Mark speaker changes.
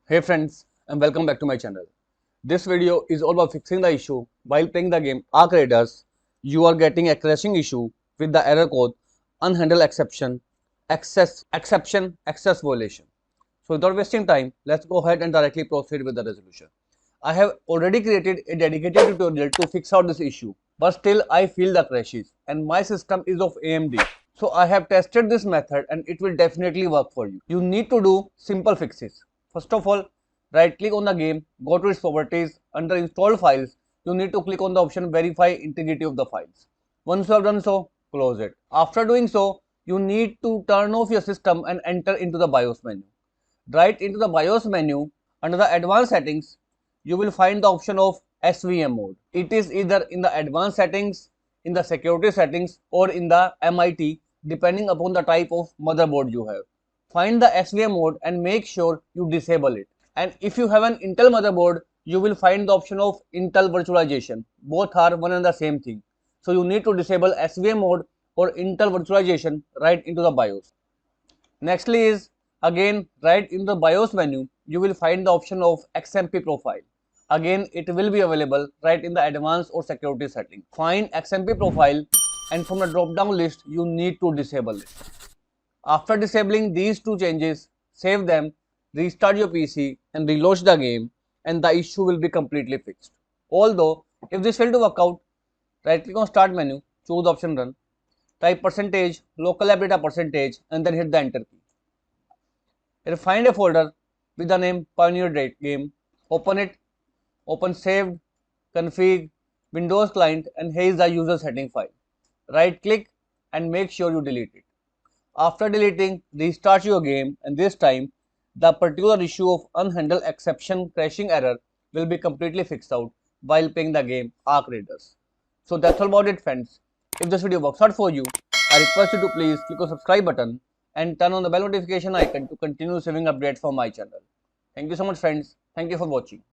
Speaker 1: Hey friends, and welcome back to my channel. This video is all about fixing the issue while playing the game Arc Raiders. You are getting a crashing issue with the error code unhandled access violation. So without wasting time, let's go ahead and directly proceed with the resolution. I have already created a dedicated tutorial to fix out this issue, but still I feel the crashes and my system is of AMD. So I have tested this method and it will definitely work for you. You need to do simple fixes. First of all, right click on the game, go to its properties, under installed files, you need to click on the option verify integrity of the files. Once you have done so, close it. After doing so, you need to turn off your system and enter into the BIOS menu. Right into the BIOS menu, under the advanced settings, you will find the option of SVM mode. It is either in the advanced settings, in the security settings, or in the MIT, depending upon the type of motherboard you have. Find the SVM mode and make sure you disable it. And if you have an Intel motherboard, you will find the option of Intel virtualization. Both are one and the same thing. So you need to disable SVM mode or Intel virtualization right into the BIOS. Nextly is again right in the BIOS menu, you will find the option of XMP profile. Again, it will be available right in the advanced or security setting. Find XMP profile and from the drop down list, you need to disable it. After disabling these two changes, save them, restart your PC and relaunch the game and the issue will be completely fixed. Although, if this failed to work out, right click on start menu, choose the option run, type percentage, local app data percentage and then hit the enter key. Then find a folder with the name Pioneer Game, open it, open saved, config, Windows client and here is the user setting file. Right click and make sure you delete it. After deleting, restart your game and this time the particular issue of unhandled exception crashing error will be completely fixed out while playing the game Arc Raiders. So that's all about it friends. If this video works out for you, I request you to please click on subscribe button and turn on the bell notification icon to continue receiving updates from my channel. Thank you so much friends. Thank you for watching.